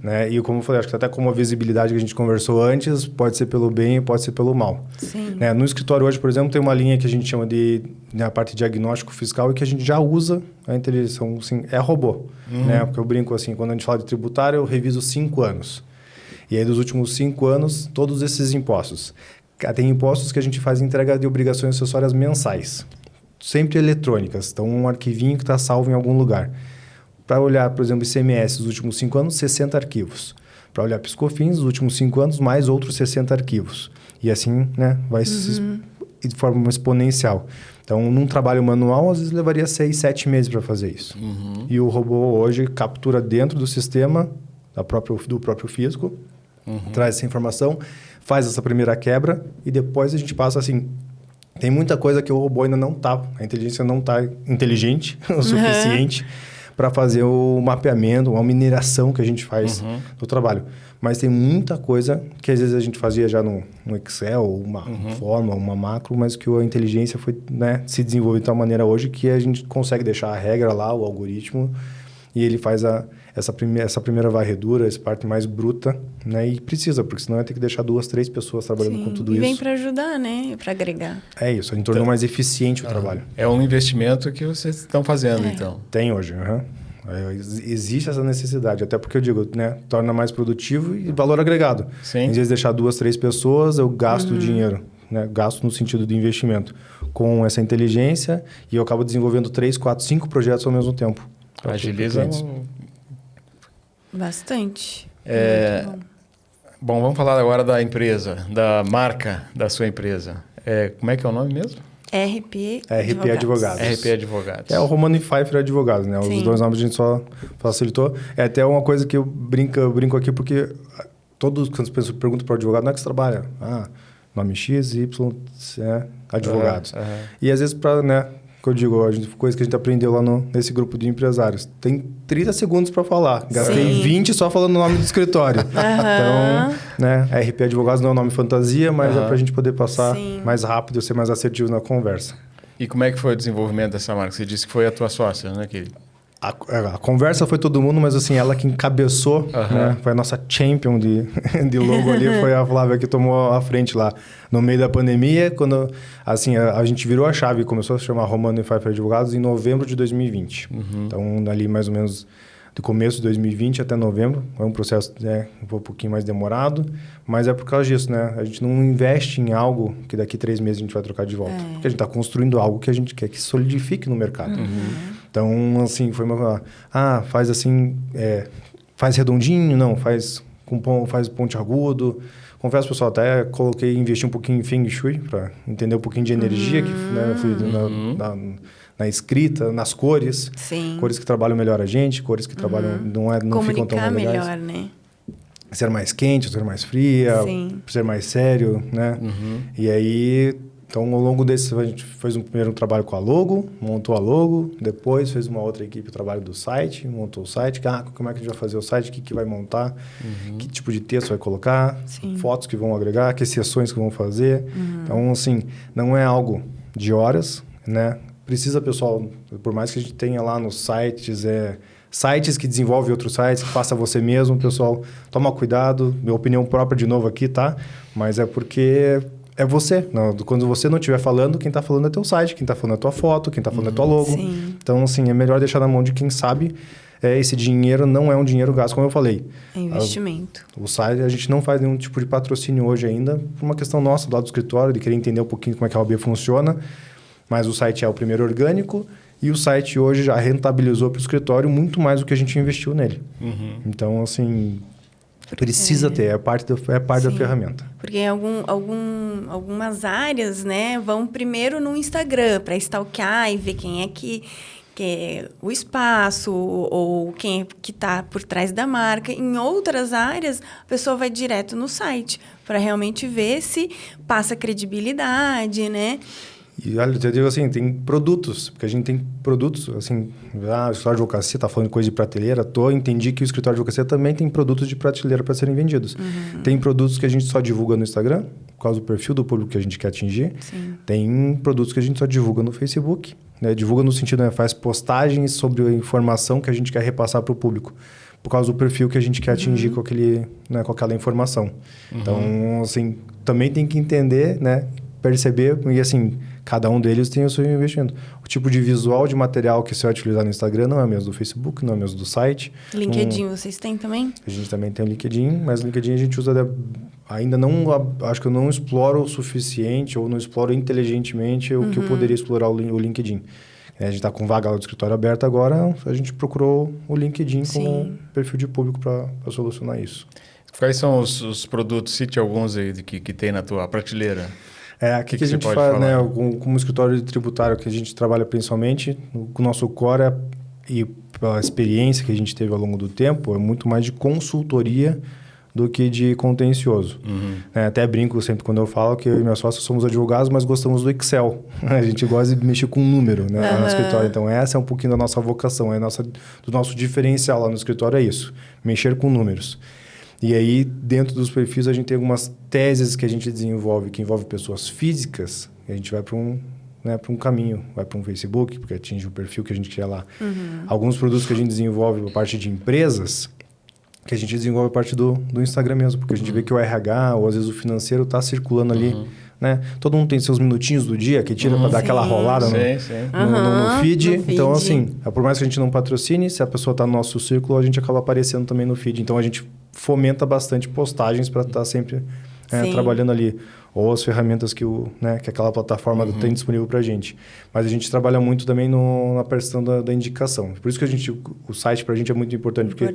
C: né? E como eu falei, acho que até como a visibilidade que a gente conversou antes, pode ser pelo bem e pode ser pelo mal.
A: Sim.
C: Né? No escritório hoje, por exemplo, tem uma linha que a gente chama de a parte de diagnóstico fiscal e que a gente já usa a inteligência, assim, é robô. Né? Porque eu brinco assim, quando a gente fala de tributário, eu reviso 5 anos. E aí, dos últimos 5 anos, todos esses impostos. Tem impostos que a gente faz entrega de obrigações acessórias mensais, sempre eletrônicas. Então, um arquivinho que está salvo em algum lugar. Para olhar, por exemplo, ICMS dos últimos 5 anos, 60 arquivos. Para olhar PiscoFins, dos últimos 5 anos, mais outros 60 arquivos. E assim, né, vai de forma exponencial. Então, num trabalho manual, às vezes levaria 6, 7 meses para fazer isso. E o robô hoje captura dentro do sistema do próprio fisco, traz essa informação, faz essa primeira quebra e depois a gente passa assim... Tem muita coisa que o robô ainda não está, a inteligência não está inteligente o suficiente para fazer o mapeamento, uma mineração que a gente faz no trabalho. Mas tem muita coisa que às vezes a gente fazia já no Excel, uma forma, uma macro, mas que a inteligência foi, né, se desenvolveu de tal maneira hoje que a gente consegue deixar a regra lá, o algoritmo, e ele faz essa primeira varredura, essa parte mais bruta, né? E precisa, porque senão vai ter que deixar 2, 3 pessoas trabalhando com tudo isso.
A: E vem para ajudar, né? Para agregar.
C: É isso, a gente tornou mais eficiente o trabalho.
B: É um investimento que vocês estão fazendo, então.
C: Tem hoje, existe essa necessidade, até porque eu digo, né? Torna mais produtivo e valor agregado.
B: Sim.
C: Às vezes deixar 2, 3 pessoas, eu gasto dinheiro, né? Gasto no sentido de investimento com essa inteligência e eu acabo desenvolvendo 3, 4, 5 projetos ao mesmo tempo.
B: Agiliza
A: bastante.
B: Bom, vamos falar agora da empresa, da marca da sua empresa. Como é que é o nome mesmo?
A: RP
C: Advogados.
B: RP Advogados.
C: É o Romano e Pfeiffer Advogados, né?
A: Sim.
C: Os 2 nomes a gente só facilitou. É até uma coisa que eu brinco aqui, porque quando as pessoas perguntam para o advogado, não é que você trabalha? Nome X, Y, advogados. E às vezes, né, que eu digo, coisa que a gente aprendeu lá nesse grupo de empresários. Tem 30 segundos para falar. Gastei 20 só falando o nome do escritório. Então, né, RP Advogados não é um nome fantasia, mas é para a gente poder passar mais rápido e ser mais assertivo na conversa.
B: E como é que foi o desenvolvimento dessa marca? Você disse que foi a tua sócia, né, querido?
C: A conversa foi todo mundo, mas assim, ela que encabeçou, né? Foi a nossa champion de logo ali, foi a Flávia que tomou a frente lá. No meio da pandemia, quando assim, a gente virou a chave e começou a se chamar Romano e Pfeiffer Advogados em novembro de 2020. Então, ali mais ou menos do começo de 2020 até novembro. É um processo, né, um pouquinho mais demorado, mas é por causa disso, né? A gente não investe em algo que daqui 3 meses a gente vai trocar de volta. Porque a gente está construindo algo que a gente quer que solidifique no mercado. Então, assim, foi uma... faz assim... faz redondinho? Não, faz ponte agudo. Confesso, pessoal, até investi um pouquinho em Feng Shui para entender um pouquinho de energia que, né, fluida na escrita, nas cores.
A: Sim.
C: Cores que trabalham melhor a gente, cores que trabalham... não ficam tão legais.
A: Comunicar melhor, né?
C: Ser mais quente, ser mais fria, ser mais sério, né? E aí... Então, ao longo desse, a gente fez um primeiro trabalho com a logo, montou a logo, depois fez uma outra equipe o trabalho do site, montou o site, como é que a gente vai fazer o site, o que vai montar, que tipo de texto vai colocar, fotos que vão agregar, que sessões que vão fazer. Então, assim, não é algo de horas, né? Precisa, pessoal, por mais que a gente tenha lá nos sites, sites que desenvolvem outros sites, que faça você mesmo, pessoal, toma cuidado, minha opinião própria de novo aqui, tá? Mas é porque... É você. Quando você não estiver falando, quem está falando é teu site, quem está falando é tua foto, quem está falando é tua logo. Então, assim, é melhor deixar na mão de quem sabe esse dinheiro não é um dinheiro gasto, como eu falei.
A: É investimento.
C: O site, a gente não faz nenhum tipo de patrocínio hoje ainda, por uma questão nossa, do lado do escritório, de querer entender um pouquinho como é que a OAB funciona, mas o site é o primeiro orgânico e o site hoje já rentabilizou para o escritório muito mais do que a gente investiu nele. Então, assim, precisa ter, é parte da ferramenta.
A: Porque algumas áreas, né, vão primeiro no Instagram para stalkear e ver quem é que é o espaço ou quem é que está por trás da marca. Em outras áreas, a pessoa vai direto no site para realmente ver se passa credibilidade, né?
C: E olha, eu digo assim, tem produtos, porque a gente tem produtos, assim, o escritório de advocacia está falando de coisa de prateleira, entendi que o escritório de advocacia também tem produtos de prateleira para serem vendidos. Tem produtos que a gente só divulga no Instagram, por causa do perfil do público que a gente quer atingir.
A: Sim.
C: Tem produtos que a gente só divulga no Facebook, né? Divulga no sentido, né? Faz postagens sobre a informação que a gente quer repassar para o público, por causa do perfil que a gente quer atingir com aquele, né? Com aquela informação. Então, assim, também tem que entender, né? Perceber e, assim, cada um deles tem o seu investimento. O tipo de visual de material que você vai utilizar no Instagram não é o mesmo do Facebook, não é o mesmo do site.
A: LinkedIn vocês têm também?
C: A gente também tem o LinkedIn, mas o LinkedIn a gente usa... Ainda não... Acho que eu não exploro o suficiente ou não exploro inteligentemente o que eu poderia explorar o LinkedIn. A gente está com vaga lá do escritório aberto agora, a gente procurou o LinkedIn como perfil de público para solucionar isso.
B: Quais são os produtos? Cite alguns aí que tem na tua prateleira.
C: O que a gente faz, né? Como escritório tributário que a gente trabalha principalmente, o nosso core e pela experiência que a gente teve ao longo do tempo, é muito mais de consultoria do que de contencioso. Até brinco sempre quando eu falo que eu e minha sócia somos advogados, mas gostamos do Excel. A gente gosta de mexer com número, né, no escritório. Então, essa é um pouquinho da nossa vocação, do nosso diferencial lá no escritório é isso, mexer com números. E aí, dentro dos perfis, a gente tem algumas teses que a gente desenvolve, que envolve pessoas físicas, e a gente vai para um caminho, vai para um Facebook, porque atinge o perfil que a gente quer lá. Alguns produtos que a gente desenvolve a parte de empresas, que a gente desenvolve a parte do Instagram mesmo, porque a gente vê que o RH, ou às vezes o financeiro, está circulando ali, né? Todo mundo tem seus minutinhos do dia que tira para dar aquela rolada no feed. Então, assim, por mais que a gente não patrocine, se a pessoa está no nosso círculo, a gente acaba aparecendo também no feed. Então, a gente fomenta bastante postagens para estar sempre trabalhando ali. Ou as ferramentas que aquela plataforma tem disponível para a gente. Mas a gente trabalha muito também na questão da indicação. Por isso que o site para a gente é muito importante. Porque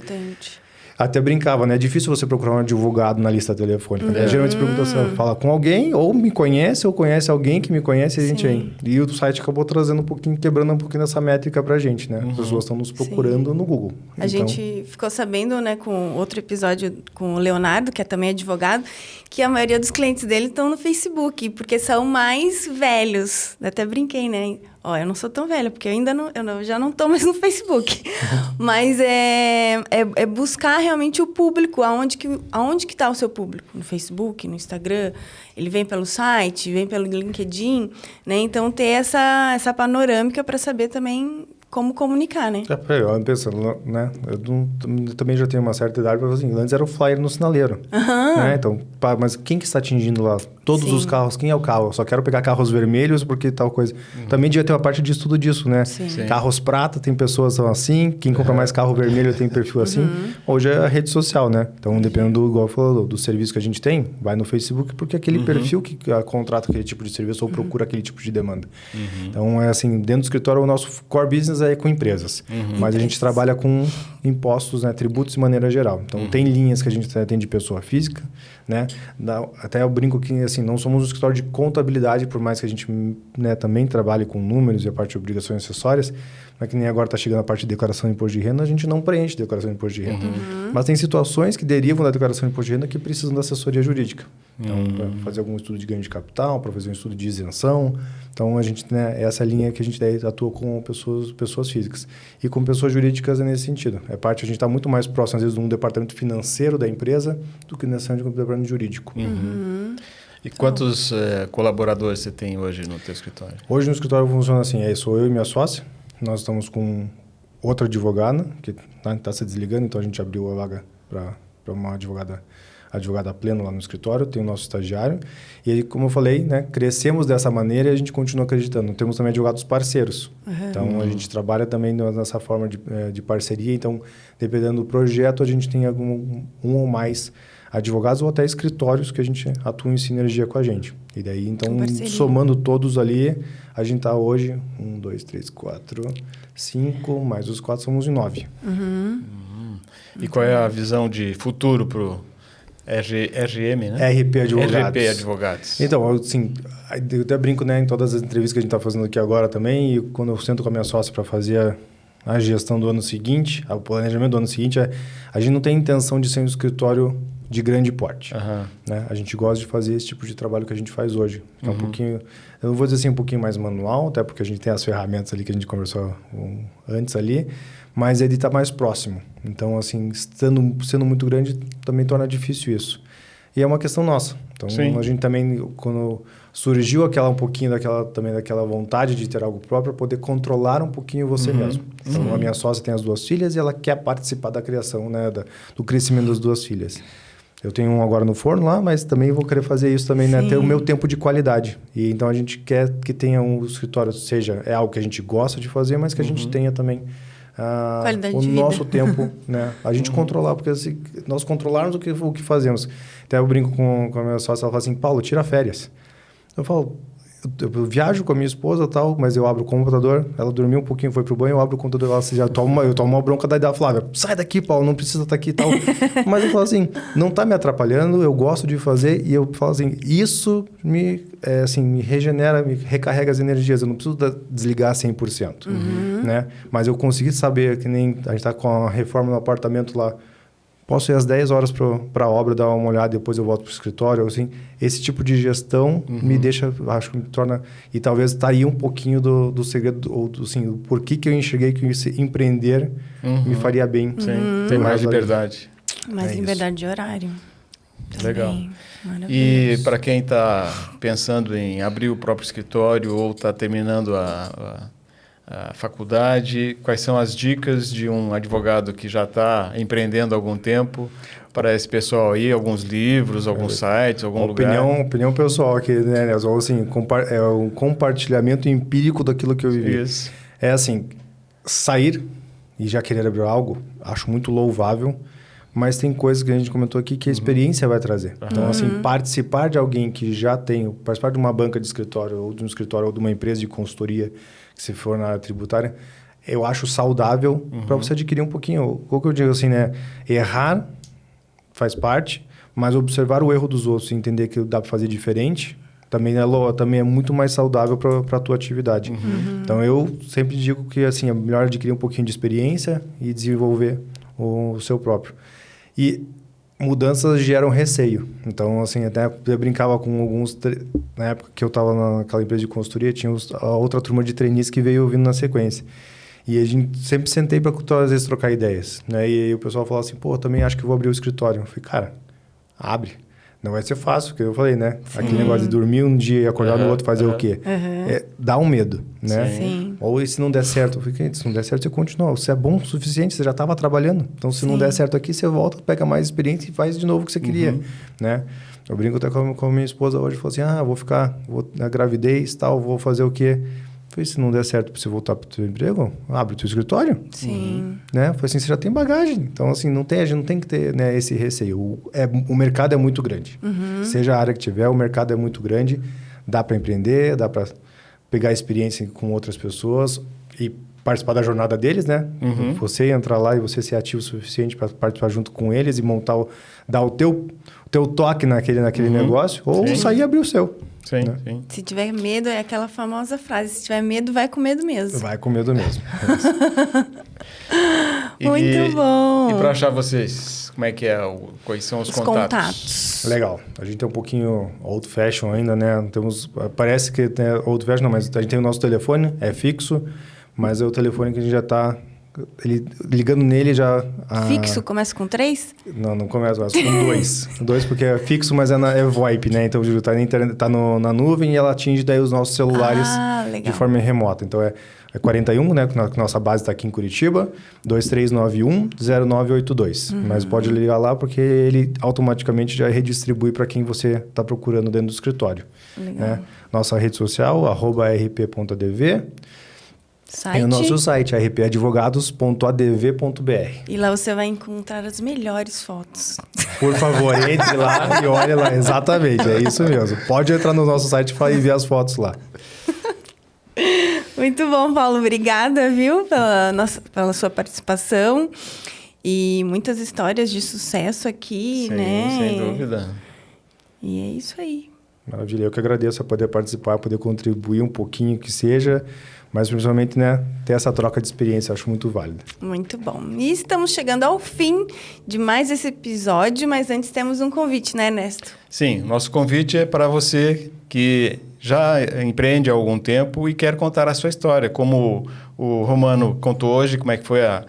C: até brincava, né? É difícil você procurar um advogado na lista telefônica. Né? Geralmente você pergunta assim, fala com alguém, ou me conhece, ou conhece alguém que me conhece, e a gente vem. E o site acabou trazendo quebrando um pouquinho dessa métrica pra gente, né? As pessoas estão nos procurando no Google.
A: A gente ficou sabendo, né, com outro episódio com o Leonardo, que é também advogado, que a maioria dos clientes dele estão no Facebook, porque são mais velhos. Até brinquei, né? Eu não sou tão velha, porque eu já não estou mais no Facebook. Mas é buscar realmente o público, aonde que está o seu público? No Facebook, no Instagram? Ele vem pelo site, vem pelo LinkedIn, né? Então, ter essa panorâmica para saber também como comunicar, né?
C: Eu pensando, né? Eu também já tenho uma certa idade, mas assim, antes era o flyer no sinaleiro. Né? Então, mas quem que está atingindo lá? Todos os carros, quem é o carro? Eu só quero pegar carros vermelhos porque tal coisa. Também devia ter uma parte de estudo disso, né? Sim. Carros prata, tem pessoas que são assim. Quem compra mais carro vermelho tem perfil assim. Hoje é a rede social, né? Então, dependendo, igual falou, do serviço que a gente tem, vai no Facebook porque é aquele perfil que contrata aquele tipo de serviço ou procura aquele tipo de demanda. Então, é assim, dentro do escritório, o nosso core business é com empresas. Mas a gente trabalha com impostos, né? Tributos de maneira geral. Então, tem linhas que a gente atende pessoa física, né? Até eu brinco que, assim, não somos um escritório de contabilidade, por mais que a gente, né, também trabalhe com números e a parte de obrigações acessórias, mas que nem agora está chegando a parte de declaração de imposto de renda, a gente não preenche declaração de imposto de renda. Mas tem situações que derivam da declaração de imposto de renda que precisam da assessoria jurídica. Então, para fazer algum estudo de ganho de capital, para fazer um estudo de isenção. Então, a gente, né, essa é a linha que a gente atua com pessoas físicas. E com pessoas jurídicas é nesse sentido. A gente está muito mais próximo, às vezes, de um departamento financeiro da empresa do que necessariamente de um departamento jurídico.
B: E quantos colaboradores você tem hoje no teu escritório?
C: Hoje no escritório funciona assim, sou eu e minha sócia. Nós estamos com outra advogada, que está se desligando, então a gente abriu a vaga para uma advogada advogado a pleno lá no escritório, tem o nosso estagiário. E aí, como eu falei, né, crescemos dessa maneira e a gente continua acreditando. Temos também advogados parceiros. Então, a gente trabalha também nessa forma de parceria. Então, dependendo do projeto, a gente tem um ou mais advogados ou até escritórios que a gente atua em sinergia com a gente. E daí, então, somando todos ali, a gente está hoje 1, 2, 3, 4, 5, mais os 4 somos em 9.
B: E qual é a visão de futuro para o RGM, né?
C: RP Advogados.
B: RP Advogados.
C: Então, assim, eu até brinco, né, em todas as entrevistas que a gente está fazendo aqui agora também, e quando eu sento com a minha sócia para fazer a gestão do ano seguinte, o planejamento do ano seguinte, a gente não tem intenção de ser um escritório de grande porte. Né? A gente gosta de fazer esse tipo de trabalho que a gente faz hoje. É um pouquinho, eu não vou dizer assim um pouquinho mais manual, até porque a gente tem as ferramentas ali que a gente conversou antes ali, mas ele está mais próximo. Então, assim, sendo muito grande, também torna difícil isso. E é uma questão nossa. Então, a gente também, quando surgiu um pouquinho daquela vontade de ter algo próprio, poder controlar um pouquinho você mesmo. Então, a minha sócia tem as 2 filhas e ela quer participar da criação, né, do crescimento das 2 filhas. Eu tenho um agora no forno lá, mas também vou querer fazer isso também, né? Ter o meu tempo de qualidade. E então a gente quer que tenha um escritório, é algo que a gente gosta de fazer, mas que a gente tenha também o nosso tempo, né? A gente controlar, porque assim, nós controlarmos o que fazemos. Até eu brinco com a minha sócia, ela fala assim, Paulo, tira férias. Eu falo, eu viajo com a minha esposa e tal, mas eu abro o computador, ela dormiu um pouquinho, foi pro banho, eu abro o computador, eu tomo uma bronca da Flávia, sai daqui, Paulo, não precisa estar aqui e tal. Mas eu falo assim, não tá me atrapalhando, eu gosto de fazer, e eu falo assim, isso me regenera, me recarrega as energias, eu não preciso desligar 100%, né? Mas eu consegui saber, que nem a gente tá com a reforma no apartamento lá, posso ir às 10 horas para a obra, dar uma olhada, depois eu volto para o escritório. Assim, esse tipo de gestão me deixa, acho que me torna... E talvez está aí um pouquinho do segredo, ou assim, do porquê que eu enxerguei que empreender me faria bem.
B: Tem mais liberdade.
A: Mais liberdade de horário.
B: Legal.
A: Maravilhoso.
B: E para quem está pensando em abrir o próprio escritório ou está terminando a faculdade, quais são as dicas de um advogado que já está empreendendo há algum tempo para esse pessoal aí? Alguns livros, alguns sites, algum lugar?
C: Opinião pessoal aqui, né, Nelson? Assim, é um compartilhamento empírico daquilo que eu vivi.
B: Isso.
C: É assim, sair e já querer abrir algo, acho muito louvável, mas tem coisas que a gente comentou aqui que a experiência vai trazer. Então, assim, participar de alguém que já tem, participar de uma banca de escritório, ou de um escritório, ou de uma empresa de consultoria, que se for na área tributária, eu acho saudável para você adquirir um pouquinho. O que eu digo assim, né? Errar faz parte, mas observar o erro dos outros e entender que dá para fazer diferente também é muito mais saudável para a tua atividade. Então, eu sempre digo que assim, é melhor adquirir um pouquinho de experiência e desenvolver o seu próprio. E mudanças geram receio. Então, assim, até eu brincava com alguns... Na época que eu estava naquela empresa de consultoria, tinha a outra turma de trainees que veio vindo na sequência. E a gente sempre sentei para, às vezes, trocar ideias. Né? E aí o pessoal falava assim, pô, também acho que vou abrir o escritório. Eu falei, cara, abre. Não vai ser fácil, porque eu falei, né? Aquele negócio de dormir um dia e acordar no outro, fazer o quê? Dá um medo, né?
A: Sim.
C: Ou e se não der certo? Eu falei, se não der certo, você continua. Você é bom o suficiente, você já estava trabalhando. Então, se não der certo aqui, você volta, pega mais experiência e faz de novo o que você queria, né? Eu brinco até com a minha esposa hoje, falou assim, vou na gravidez, tal, vou fazer o quê? Eu falei, se não der certo para você voltar para o teu emprego, abre o teu escritório.
A: Sim.
C: Né? Foi assim, você já tem bagagem. Então, assim, a gente não tem que ter, né, esse receio. O mercado é muito grande. Seja a área que tiver, o mercado é muito grande. Dá para empreender, dá para pegar experiência com outras pessoas e participar da jornada deles, né? Você entrar lá e você ser ativo o suficiente para participar junto com eles e dar o teu toque naquele negócio, ou sair e abrir o seu.
B: Sim,
C: né?
B: sim.
A: Se tiver medo, é aquela famosa frase, se tiver medo, vai com medo mesmo.
C: Vai com medo mesmo.
A: Muito bom.
B: E para achar vocês, como é que é? Quais são os contatos?
C: Legal. A gente é um pouquinho old fashion ainda, né? Parece que é old fashion, não, mas a gente tem o nosso telefone, é fixo, mas é o telefone que a gente já está... ligando nele já...
A: Fixo começa com 3?
C: Não começa, mas com 2. 2 porque é fixo, mas é VoIP, né? Então, tá na internet, tá na nuvem e ela atinge daí os nossos celulares de forma remota. Então, É 41, né? Que nossa base está aqui em Curitiba. 2391-0982. Mas pode ligar lá porque ele automaticamente já redistribui para quem você está procurando dentro do escritório. Né? Nossa rede social, @rp.adv.
A: Site.
C: E o nosso site, rpadvogados.adv.br.
A: E lá você vai encontrar as melhores fotos.
C: Por favor, entre lá e olhe lá. Exatamente, é isso mesmo. Pode entrar no nosso site e ver as fotos lá.
A: Muito bom, Paulo. Obrigada, viu, pela sua participação. E muitas histórias de sucesso aqui,
B: Sim,
A: né?
B: sem dúvida.
A: E é isso aí.
C: Maravilha. Eu que agradeço a poder participar, poder contribuir um pouquinho que seja, mas principalmente, né, ter essa troca de experiência, acho muito válida.
A: Muito bom. E estamos chegando ao fim de mais esse episódio, mas antes temos um convite, né, Ernesto?
B: Sim, nosso convite é para você que já empreende há algum tempo e quer contar a sua história, como o Romano contou hoje, como é que foi a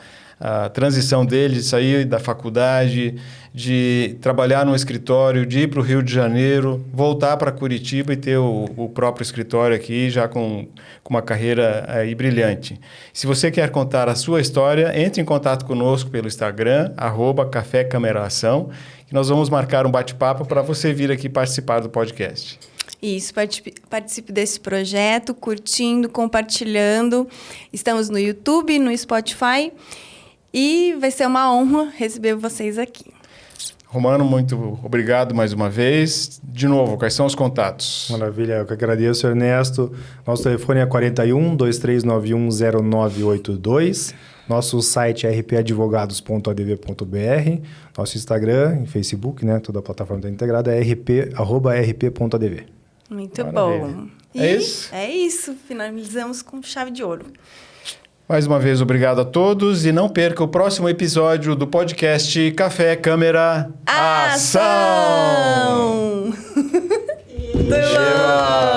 B: transição dele, de sair da faculdade, de trabalhar num escritório, de ir para o Rio de Janeiro, voltar para Curitiba e ter o próprio escritório aqui, já com uma carreira aí brilhante. Se você quer contar a sua história, entre em contato conosco pelo Instagram, @Café Cameração, que nós vamos marcar um bate-papo para você vir aqui participar do podcast.
A: Isso, participe desse projeto, curtindo, compartilhando. Estamos no YouTube, no Spotify e vai ser uma honra receber vocês aqui.
B: Romano, muito obrigado mais uma vez. De novo, quais são os contatos?
C: Maravilha, eu que agradeço, Ernesto. Nosso telefone é 41-2391-0982. Nosso site é rpadvogados.adv.br. Nosso Instagram e Facebook, né? Toda a plataforma está integrada, é @rp.adv.
A: Muito
B: Maravilha.
A: bom.
B: É isso?
A: É isso. Finalizamos com chave de ouro.
B: Mais uma vez, obrigado a todos e não perca o próximo episódio do podcast Café, Câmera, Ação!
A: Ação!